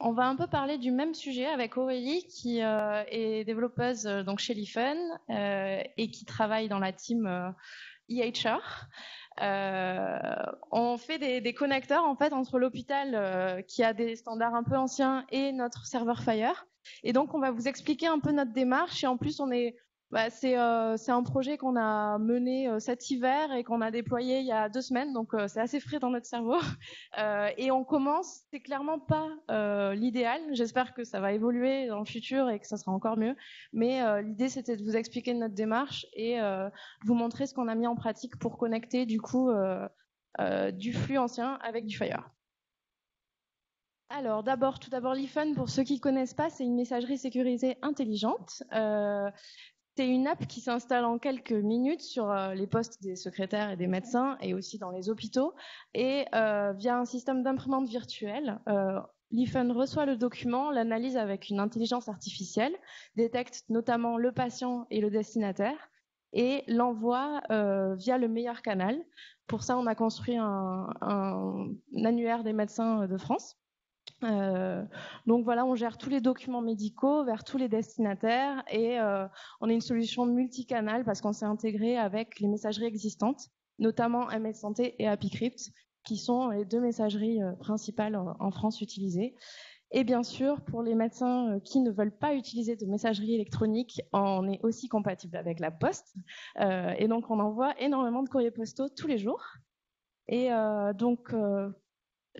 On va un peu parler du même sujet avec Aurélie qui est développeuse donc chez Lifen et qui travaille dans la team EHR. On fait des connecteurs en fait entre l'hôpital qui a des standards un peu anciens et notre serveur Fire. Et donc on va vous expliquer un peu notre démarche et en plus c'est un projet qu'on a mené cet hiver et qu'on a déployé il y a 2 semaines, donc c'est assez frais dans notre cerveau. Et on commence, c'est clairement pas l'idéal. J'espère que ça va évoluer dans le futur et que ça sera encore mieux. Mais l'idée c'était de vous expliquer notre démarche et vous montrer ce qu'on a mis en pratique pour connecter du coup du flux ancien avec du Fire. Alors tout d'abord Lifen, pour ceux qui ne connaissent pas, c'est une messagerie sécurisée intelligente. C'est une app qui s'installe en quelques minutes sur les postes des secrétaires et des médecins et aussi dans les hôpitaux. Et via un système d'imprimante virtuelle, Lifen reçoit le document, l'analyse avec une intelligence artificielle, détecte notamment le patient et le destinataire et l'envoie via le meilleur canal. Pour ça, on a construit un annuaire des médecins de France. Donc voilà, on gère tous les documents médicaux vers tous les destinataires et on a une solution multicanal parce qu'on s'est intégré avec les messageries existantes, notamment MS Santé et AppyCrypt, qui sont les 2 messageries principales en France utilisées. Et bien sûr, pour les médecins qui ne veulent pas utiliser de messagerie électronique, on est aussi compatible avec la Poste. Et donc, on envoie énormément de courriers postaux tous les jours. Et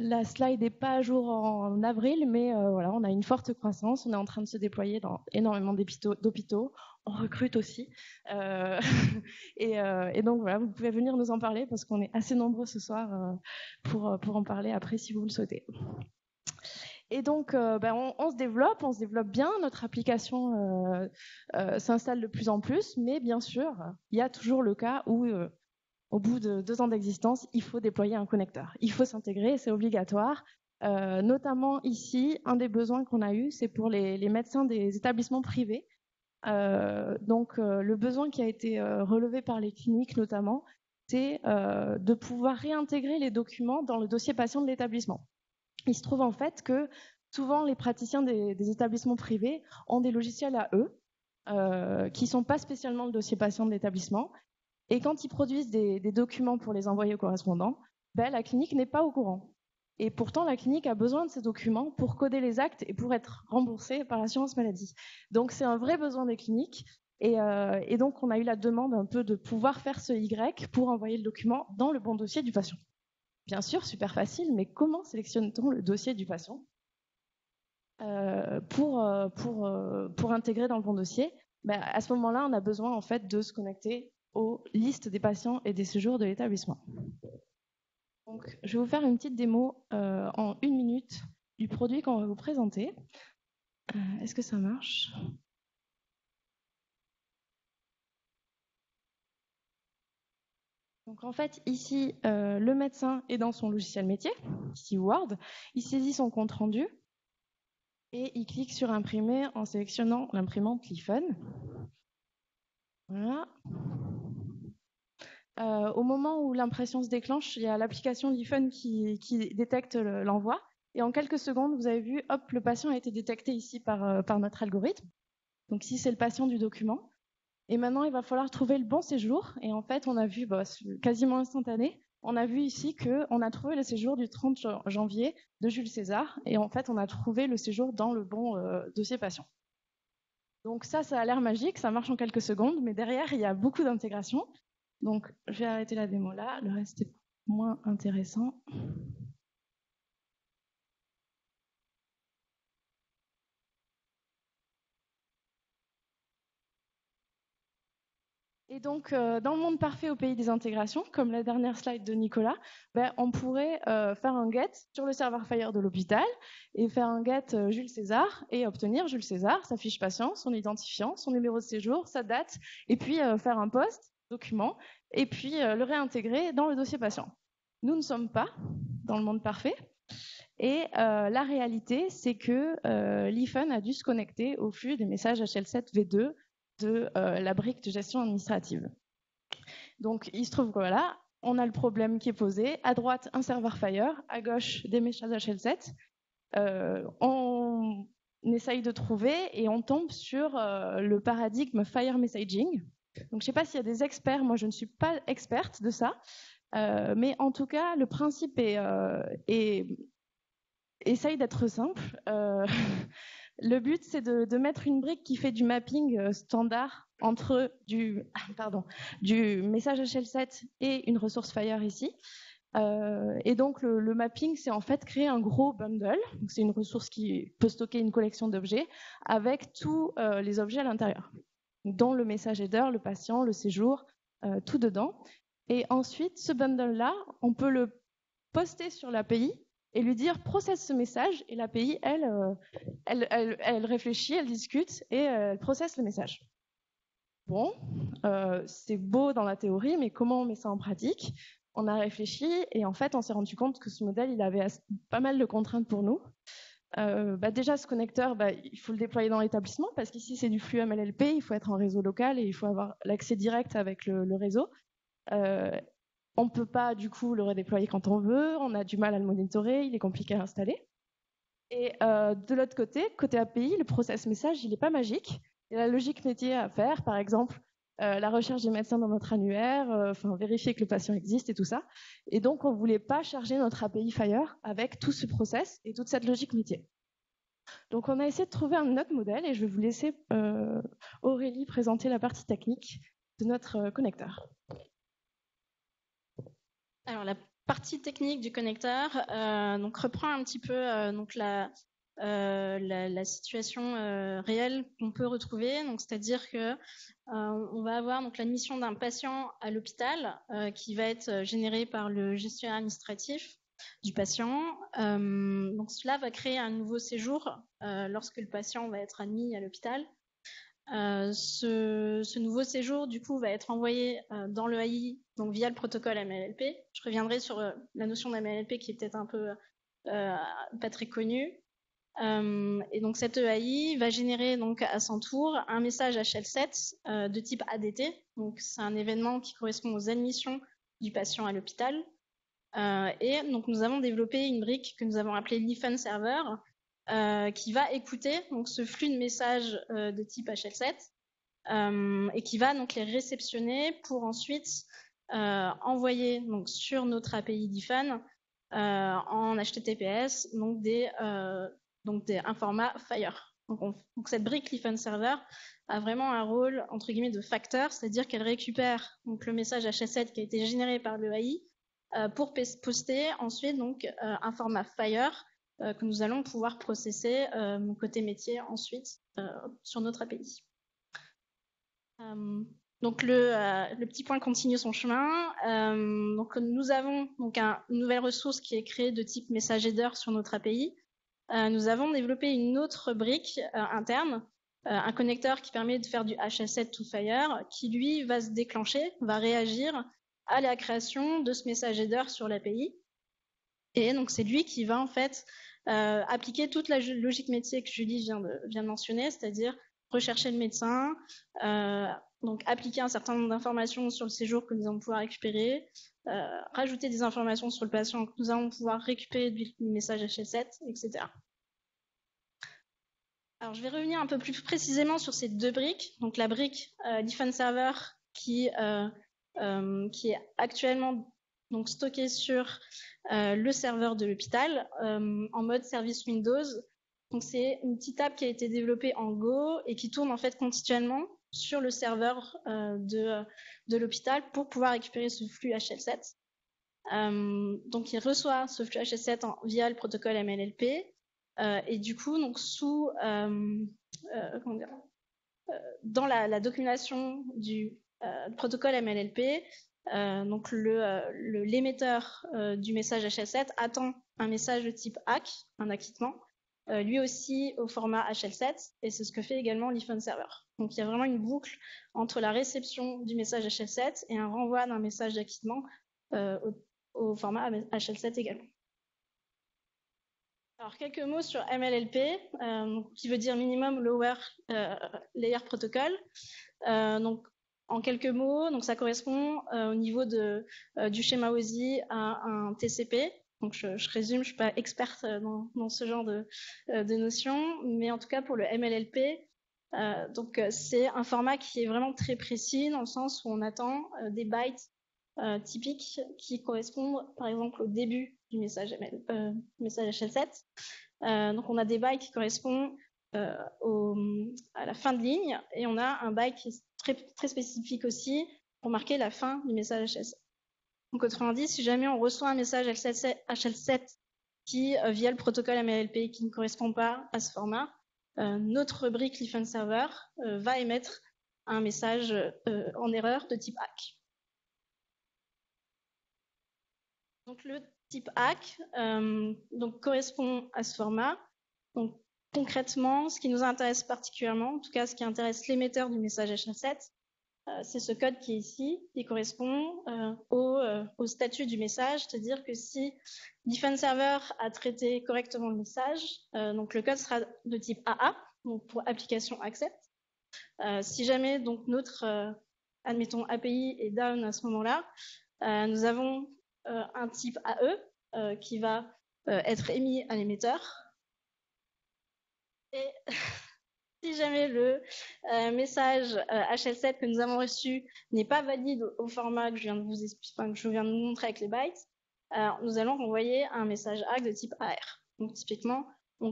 la slide n'est pas à jour en avril, mais voilà, on a une forte croissance. On est en train de se déployer dans énormément d'hôpitaux. On recrute aussi. Et donc voilà, vous pouvez venir nous en parler parce qu'on est assez nombreux ce soir pour en parler après si vous le souhaitez. Et donc, on se développe bien. Notre application s'installe de plus en plus, mais bien sûr, il y a toujours le cas où au bout de 2 ans d'existence, il faut déployer un connecteur. Il faut s'intégrer, c'est obligatoire. Notamment ici, un des besoins qu'on a eu, c'est pour les médecins des établissements privés. Le besoin qui a été relevé par les cliniques notamment, c'est de pouvoir réintégrer les documents dans le dossier patient de l'établissement. Il se trouve en fait que souvent les praticiens des établissements privés ont des logiciels à eux qui ne sont pas spécialement le dossier patient de l'établissement. Et quand ils produisent des documents pour les envoyer au correspondant, la clinique n'est pas au courant. Et pourtant, la clinique a besoin de ces documents pour coder les actes et pour être remboursée par l'assurance maladie. Donc, c'est un vrai besoin des cliniques. Et donc, on a eu la demande un peu de pouvoir faire ce Y pour envoyer le document dans le bon dossier du patient. Bien sûr, super facile, mais comment sélectionne-t-on le dossier du patient pour intégrer dans le bon dossier? À ce moment-là, on a besoin en fait de se connecter aux listes des patients et des séjours de l'établissement. Donc, je vais vous faire une petite démo en 1 minute du produit qu'on va vous présenter. Est-ce que ça marche ? Donc en fait, ici, le médecin est dans son logiciel métier, ici Word, il saisit son compte rendu et il clique sur imprimer en sélectionnant l'imprimante Lifen. Voilà. Au moment où l'impression se déclenche, il y a l'application Lifen qui détecte l'envoi. Et en quelques secondes, vous avez vu, hop, le patient a été détecté ici par notre algorithme. Donc ici, c'est le patient du document. Et maintenant, il va falloir trouver le bon séjour. Et en fait, on a vu, quasiment instantané, on a vu ici qu'on a trouvé le séjour du 30 janvier de Jules César. Et en fait, on a trouvé le séjour dans le bon dossier patient. Donc ça a l'air magique, ça marche en quelques secondes, mais derrière, il y a beaucoup d'intégration. Donc, je vais arrêter la démo là, le reste est moins intéressant. Et donc, dans le monde parfait au pays des intégrations, comme la dernière slide de Nicolas, on pourrait faire un get sur le serveur Fire de l'hôpital et faire un get Jules César et obtenir Jules César, sa fiche patient, son identifiant, son numéro de séjour, sa date, et puis faire un post, document, et puis le réintégrer dans le dossier patient. Nous ne sommes pas dans le monde parfait. Et la réalité, c'est que Lifen a dû se connecter au flux des messages HL7 V2 de la brique de gestion administrative. Donc, il se trouve que voilà, on a le problème qui est posé. À droite, un serveur Fire, à gauche, des messages HL7. On essaye de trouver et on tombe sur le paradigme Fire Messaging. Donc, je ne sais pas s'il y a des experts, moi je ne suis pas experte de ça, mais en tout cas, le principe essaye d'être simple. Le but, c'est de mettre une brique qui fait du mapping standard entre du message HL7 et une ressource Fire ici. Et donc, le mapping, c'est en fait créer un gros bundle. C'est une ressource qui peut stocker une collection d'objets avec tous les objets à l'intérieur, dont le message header, le patient, le séjour, tout dedans. Et ensuite, ce bundle-là, on peut le poster sur l'API et lui dire processe ce message. Et l'API, elle réfléchit, elle discute et elle processe le message. Bon, c'est beau dans la théorie, mais comment on met ça en pratique? On a réfléchi et en fait, on s'est rendu compte que ce modèle, il avait pas mal de contraintes pour nous. Déjà, ce connecteur, il faut le déployer dans l'établissement parce qu'ici, c'est du flux MLLP, il faut être en réseau local et il faut avoir l'accès direct avec le réseau. On ne peut pas, du coup, le redéployer quand on veut, on a du mal à le monitorer, il est compliqué à installer. Et de l'autre côté API, le process message, il n'est pas magique. Il y a la logique métier à faire, par exemple, la recherche des médecins dans notre annuaire, vérifier que le patient existe et tout ça. Et donc, on ne voulait pas charger notre API Fire avec tout ce process et toute cette logique métier. Donc, on a essayé de trouver un autre modèle et je vais vous laisser Aurélie présenter la partie technique de notre connecteur. Alors, la partie technique du connecteur reprend un petit peu la situation réelle qu'on peut retrouver. Donc, c'est-à-dire que on va avoir donc l'admission d'un patient à l'hôpital qui va être généré par le gestionnaire administratif du patient. Donc, cela va créer un nouveau séjour lorsque le patient va être admis à l'hôpital. Ce nouveau séjour, du coup, va être envoyé dans le AI, donc via le protocole MLLP. Je reviendrai sur la notion d'MLLP qui est peut-être un peu pas très connue. Et donc cette EAI va générer donc à son tour un message HL7 de type ADT. Donc c'est un événement qui correspond aux admissions du patient à l'hôpital. Et donc nous avons développé une brique que nous avons appelée l'IFUN Server qui va écouter donc ce flux de messages de type HL7 et qui va donc les réceptionner pour ensuite envoyer donc sur notre API d'IFUN en HTTPS donc un format Fire. Donc cette brique l'IFUN Server a vraiment un rôle entre guillemets de facteur, c'est-à-dire qu'elle récupère donc le message HL7 qui a été généré par le AI pour poster ensuite donc un format Fire que nous allons pouvoir processer côté métier ensuite sur notre API. Donc le petit point continue son chemin. Donc nous avons donc une nouvelle ressource qui est créée de type message header sur notre API. Nous avons développé une autre brique interne, un connecteur qui permet de faire du HL7 to Fire, qui lui va se déclencher, va réagir à la création de ce message header sur l'API. Et donc c'est lui qui va en fait appliquer toute la logique métier que Julie vient de mentionner, c'est-à-dire rechercher le médecin, donc appliquer un certain nombre d'informations sur le séjour que nous allons pouvoir récupérer, rajouter des informations sur le patient que nous allons pouvoir récupérer du message HL7, etc. Alors je vais revenir un peu plus précisément sur ces deux briques. Donc la brique l'IFUN Server qui est actuellement donc stockée sur le serveur de l'hôpital en mode service Windows. Donc c'est une petite app qui a été développée en Go et qui tourne en fait continuellement sur le serveur de l'hôpital pour pouvoir récupérer ce flux HL7. Donc il reçoit ce flux HL7 via le protocole MLLP et du coup donc dans la documentation du protocole MLLP, donc l'émetteur du message HL7 attend un message de type ACK, un acquittement, lui aussi au format HL7, et c'est ce que fait également l'IFUN Server. Donc il y a vraiment une boucle entre la réception du message HL7 et un renvoi d'un message d'acquittement au format HL7 également. Alors quelques mots sur MLLP, qui veut dire Minimum Lower Layer Protocol. Donc En quelques mots, donc ça correspond au niveau du schéma OSI à un TCP. Donc je résume, je suis pas experte dans ce genre de notions, mais en tout cas pour le MLLP, c'est un format qui est vraiment très précis dans le sens où on attend des bytes typiques qui correspondent par exemple au début du message message HL7. Donc on a des bytes qui correspondent à la fin de ligne et on a un byte qui est très, très spécifique aussi pour marquer la fin du message HL7. Donc autrement dit, si jamais on reçoit un message HL7 qui, via le protocole MLLP, qui ne correspond pas à ce format, notre rubrique Liffen Server va émettre un message en erreur de type ACK. Donc le type ACK correspond à ce format. Donc concrètement, ce qui nous intéresse particulièrement, en tout cas ce qui intéresse l'émetteur du message HL7, c'est ce code qui est ici, qui correspond au statut du message, c'est-à-dire que si Liffen Server a traité correctement le message, donc le code sera de type AA, donc pour application accept. Si jamais donc notre admettons API est down à ce moment-là, nous avons un type AE qui va être émis à l'émetteur. Et si jamais le message HL7 que nous avons reçu n'est pas valide au format que je viens de vous expliquer, que je viens de vous montrer avec les bytes, nous allons renvoyer un message ACK de type AR. Donc typiquement, on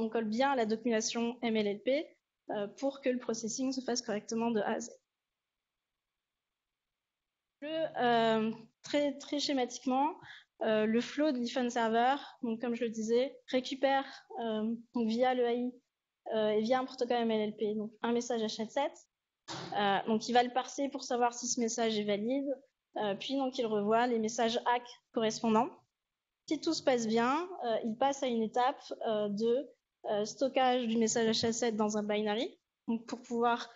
colle bien à la documentation MLLP pour que le processing se fasse correctement de A à Z. Très, très schématiquement, le flow de Liffen Server, donc comme je le disais, récupère donc via le AI et via un protocole MLLP, donc un message HL7. Donc il va le parser pour savoir si ce message est valide, puis donc il revoit les messages ACK correspondants. Si tout se passe bien, il passe à une étape de stockage du message HL7 dans un binary, donc pour pouvoir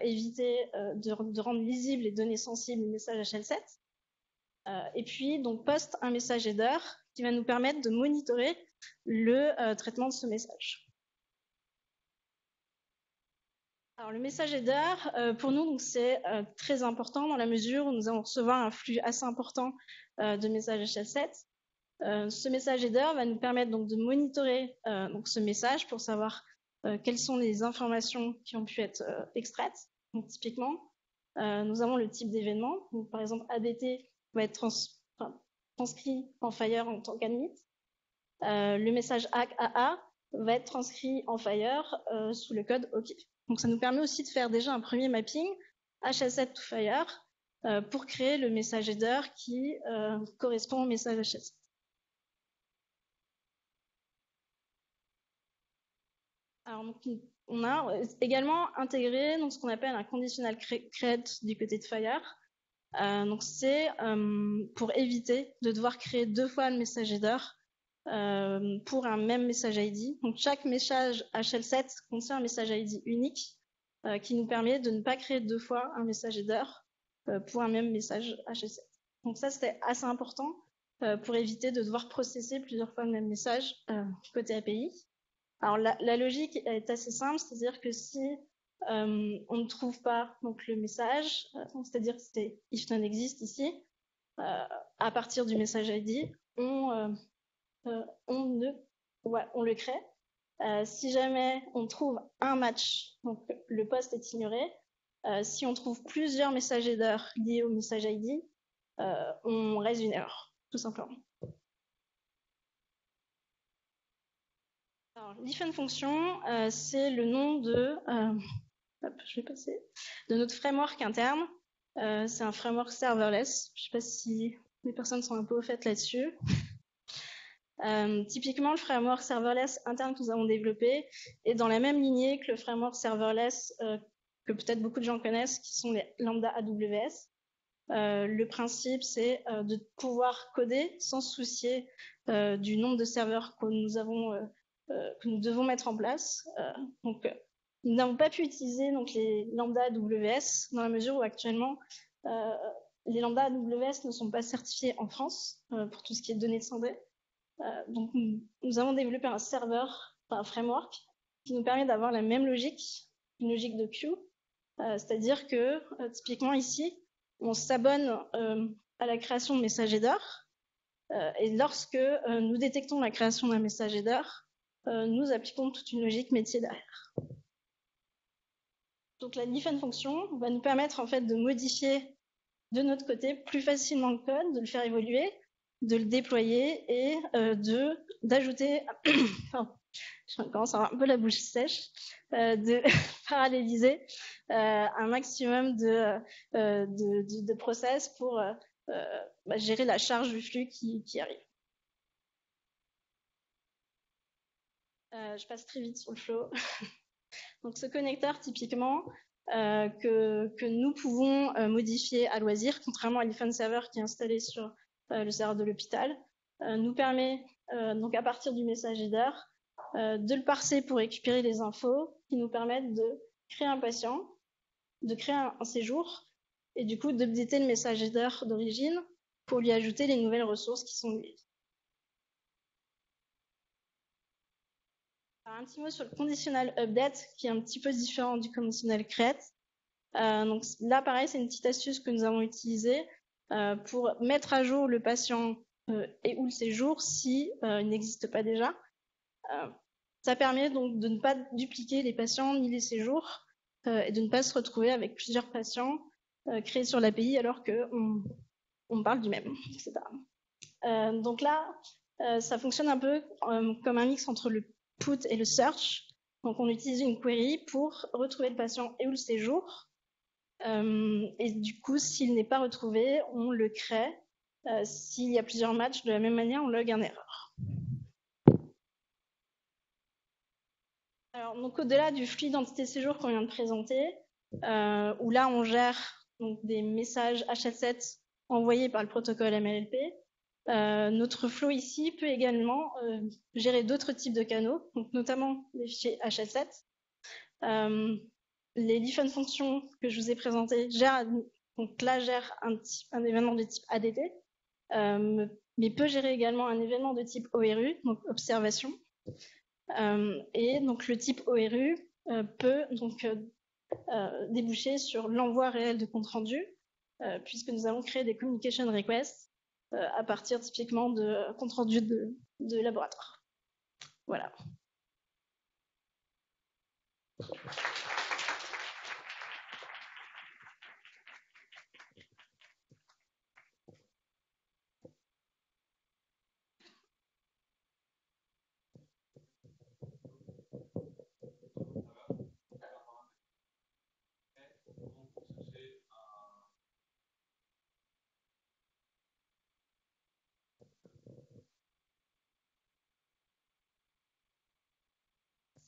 éviter de rendre lisibles les données sensibles du message HL7. Et puis donc poste un message header qui va nous permettre de monitorer le traitement de ce message. Alors le message header, pour nous, c'est très important dans la mesure où nous allons recevoir un flux assez important de messages HL7. Ce message header va nous permettre donc de monitorer donc ce message pour savoir quelles sont les informations qui ont pu être extraites. Donc typiquement, nous avons le type d'événement. Par exemple, ADT va être transcrit en Fire en tant qu'admit. Le message ACK AA va être transcrit en Fire sous le code OK. Donc ça nous permet aussi de faire déjà un premier mapping HL7 to Fire pour créer le message header qui correspond au message HL7. Alors, donc, on a également intégré donc, ce qu'on appelle un conditional create du côté de Fire. Donc c'est pour éviter de devoir créer deux fois le message header pour un même message ID. Donc chaque message HL7 contient un message ID unique qui nous permet de ne pas créer deux fois un message header pour un même message HL7. Donc ça c'était assez important pour éviter de devoir processer plusieurs fois le même message côté API. Alors la logique est assez simple, c'est-à-dire que si on ne trouve pas donc le message, c'est-à-dire que c'est if none existe ici, à partir du message ID, on le crée. Si jamais on trouve un match, donc le poste est ignoré. Si on trouve plusieurs messages headers liés au message ID, on raise une erreur, tout simplement. Alors, Liffen function, c'est le nom de notre framework interne. C'est un framework serverless. Je ne sais pas si les personnes sont un peu au fait là-dessus. Typiquement, le framework serverless interne que nous avons développé est dans la même lignée que le framework serverless que peut-être beaucoup de gens connaissent, qui sont les lambda AWS. Le principe, c'est de pouvoir coder sans se soucier du nombre de serveurs que nous devons mettre en place. Nous n'avons pas pu utiliser donc, les lambda AWS dans la mesure où actuellement, les lambda AWS ne sont pas certifiés en France pour tout ce qui est données de santé. Donc, nous avons développé un serveur, un framework, qui nous permet d'avoir la même logique, une logique de queue, C'est-à-dire que, typiquement ici, on s'abonne à la création de message header, et lorsque nous détectons la création d'un message header, nous appliquons toute une logique métier derrière. Donc la define function va nous permettre en fait de modifier de notre côté plus facilement le code, de le faire évoluer, de le déployer et d'ajouter, enfin, je commence à avoir un peu la bouche sèche, de paralléliser un maximum de process pour gérer la charge du flux qui arrive. Je passe très vite sur le flow. Donc ce connecteur, typiquement, que nous pouvons modifier à loisir, contrairement à l'iPhone Server qui est installé sur le serveur de l'hôpital, nous permet, donc à partir du message header, de le parser pour récupérer les infos qui nous permettent de créer un patient, de créer un séjour, et du coup d'updater le message header d'origine pour lui ajouter les nouvelles ressources qui sont liées. Un petit mot sur le conditional update, qui est un petit peu différent du conditional create. Donc là, pareil, c'est une petite astuce que nous avons utilisée pour mettre à jour le patient et ou le séjour si il n'existe pas déjà. Ça permet donc de ne pas dupliquer les patients ni les séjours et de ne pas se retrouver avec plusieurs patients créés sur l'API alors qu'on parle du même, etc. Donc là, ça fonctionne un peu comme un mix entre le put et le search. Donc on utilise une query pour retrouver le patient et ou le séjour. Et du coup, s'il n'est pas retrouvé, on le crée. S'il y a plusieurs matchs, de la même manière, on log un erreur. Alors, donc au-delà du flux d'identité séjour qu'on vient de présenter, où là on gère donc, des messages HL7 envoyés par le protocole MLLP, notre flow ici peut également gérer d'autres types de canaux, donc notamment les fichiers HL7. Les different fonctions que je vous ai présentées gèrent un événement de type ADT, mais peut gérer également un événement de type ORU, donc observation. Et donc le type ORU peut donc déboucher sur l'envoi réel de compte rendu, puisque nous avons créé des communication requests à partir typiquement de compte rendu de laboratoire. Voilà.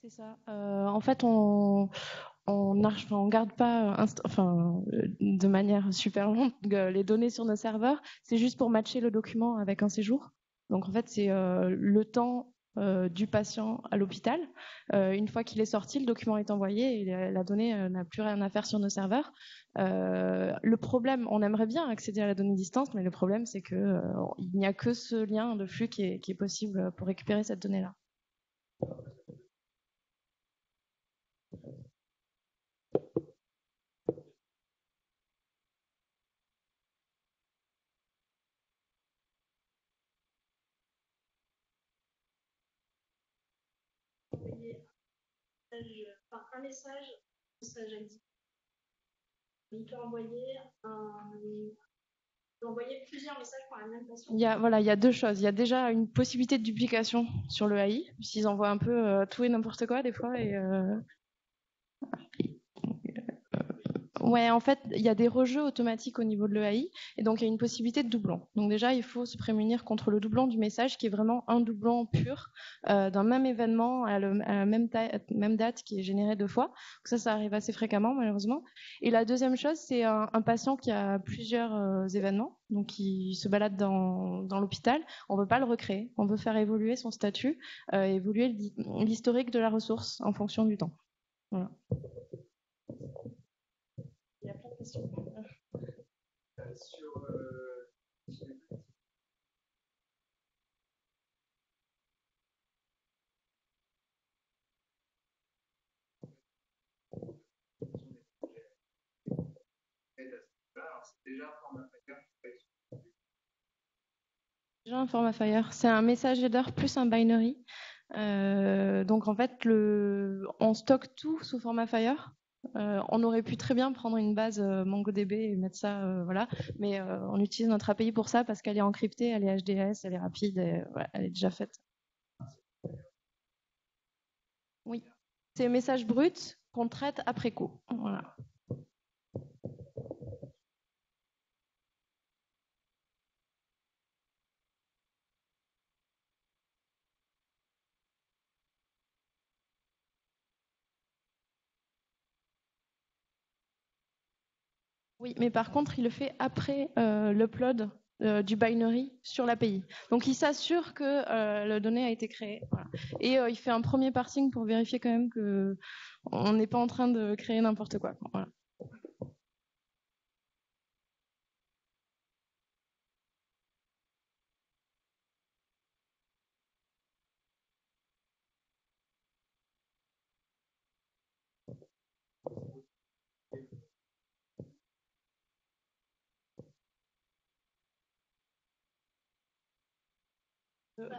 C'est ça. En fait, on garde pas de manière super longue les données sur nos serveurs. C'est juste pour matcher le document avec un séjour. Donc en fait, c'est le temps du patient à l'hôpital. Une fois qu'il est sorti, le document est envoyé et la donnée n'a plus rien à faire sur nos serveurs. Le problème, on aimerait bien accéder à la donnée distance, mais le problème, c'est que il n'y a que ce lien de flux qui est possible pour récupérer cette donnée-là. Un message ID. Il peut envoyer plusieurs messages par la même personne. Il y a deux choses. Il y a déjà une possibilité de duplication sur le AI, puisqu'ils envoient un peu tout et n'importe quoi des fois. Ouais, en fait, il y a des rejeux automatiques au niveau de l'EAI, et donc il y a une possibilité de doublon. Donc déjà, il faut se prémunir contre le doublon du message, qui est vraiment un doublon pur d'un même événement à la même date qui est généré deux fois. Donc ça arrive assez fréquemment, malheureusement. Et la deuxième chose, c'est un patient qui a plusieurs événements, donc qui se balade dans l'hôpital. On ne veut pas le recréer, on veut faire évoluer son statut, évoluer l'historique de la ressource en fonction du temps. Voilà. Il y a plein de questions. Déjà un format Fire. C'est un message header plus un binary. Donc en fait, on stocke tout sous format Fire. On aurait pu très bien prendre une base MongoDB et mettre ça, voilà. Mais on utilise notre API pour ça parce qu'elle est encryptée, elle est HDS, elle est rapide, et, voilà, elle est déjà faite. Oui, c'est un message brut qu'on traite après coup. Voilà. Oui, mais par contre, il le fait après l'upload du binary sur l'API. Donc, il s'assure que la donnée a été créée. Voilà. Et il fait un premier parsing pour vérifier quand même que on n'est pas en train de créer n'importe quoi. Voilà.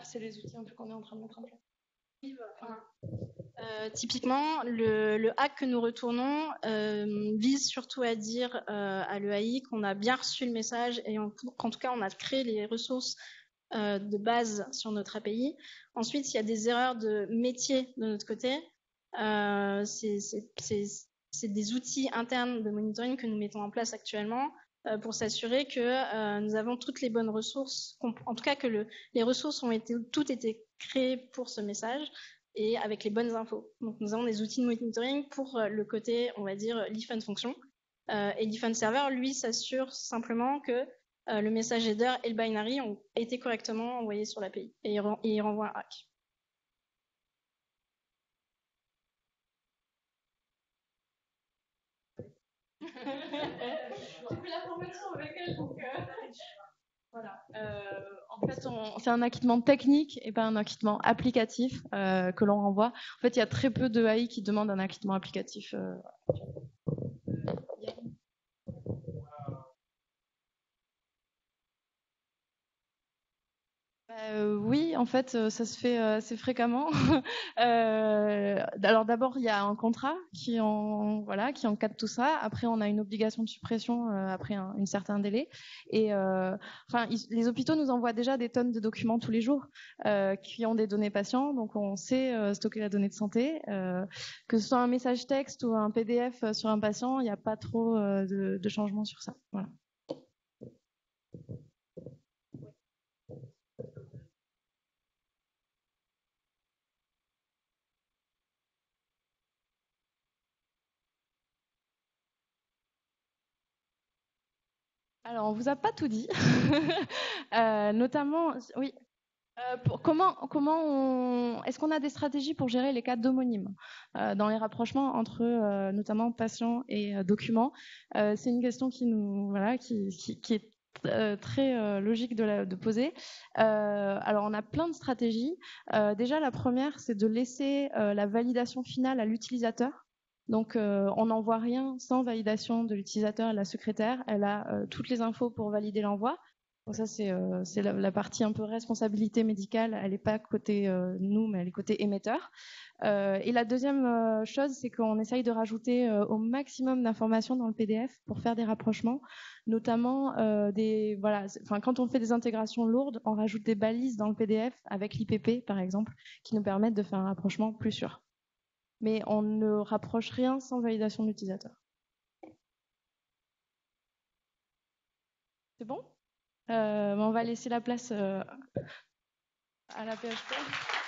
C'est les outils un peu qu'on est en train de mettre en place. Typiquement, le hack que nous retournons vise surtout à dire à l'EAI qu'on a bien reçu le message et qu'en tout cas on a créé les ressources de base sur notre API. Ensuite, s'il y a des erreurs de métier de notre côté, c'est des outils internes de monitoring que nous mettons en place actuellement pour s'assurer que nous avons toutes les bonnes ressources, en tout cas que les ressources ont toutes été créées pour ce message et avec les bonnes infos. Donc nous avons des outils de monitoring pour le côté, on va dire, l'IFUN fonction. Et l'IFUN server, lui, s'assure simplement que le message header et le binary ont été correctement envoyés sur l'API et il renvoie un hack. J'ai pris la formation avec elle, donc voilà. En fait, c'est un acquittement technique et pas un acquittement applicatif que l'on renvoie. En fait, il y a très peu de AI qui demandent un acquittement applicatif. Oui, en fait, ça se fait assez fréquemment. Alors d'abord, il y a un contrat qui encadre tout ça. Après, on a une obligation de suppression après un certain délai. Et les hôpitaux nous envoient déjà des tonnes de documents tous les jours qui ont des données patients. Donc, on sait stocker la donnée de santé. Que ce soit un message texte ou un PDF sur un patient, il n'y a pas trop de changements sur ça. Voilà. Alors, on vous a pas tout dit, notamment, oui. Est-ce qu'on a des stratégies pour gérer les cas d'homonymes dans les rapprochements entre notamment patients et documents? C'est une question qui est très logique de poser. Alors, on a plein de stratégies. Déjà, la première, c'est de laisser la validation finale à l'utilisateur. Donc, on n'envoie rien sans validation de l'utilisateur et de la secrétaire. Elle a toutes les infos pour valider l'envoi. Donc ça, c'est la partie un peu responsabilité médicale. Elle n'est pas côté nous, mais elle est côté émetteur. Et la deuxième chose, c'est qu'on essaye de rajouter au maximum d'informations dans le PDF pour faire des rapprochements, notamment quand on fait des intégrations lourdes, on rajoute des balises dans le PDF avec l'IPP, par exemple, qui nous permettent de faire un rapprochement plus sûr. Mais on ne rapproche rien sans validation de l'utilisateur. C'est bon? On va laisser la place à la PHP.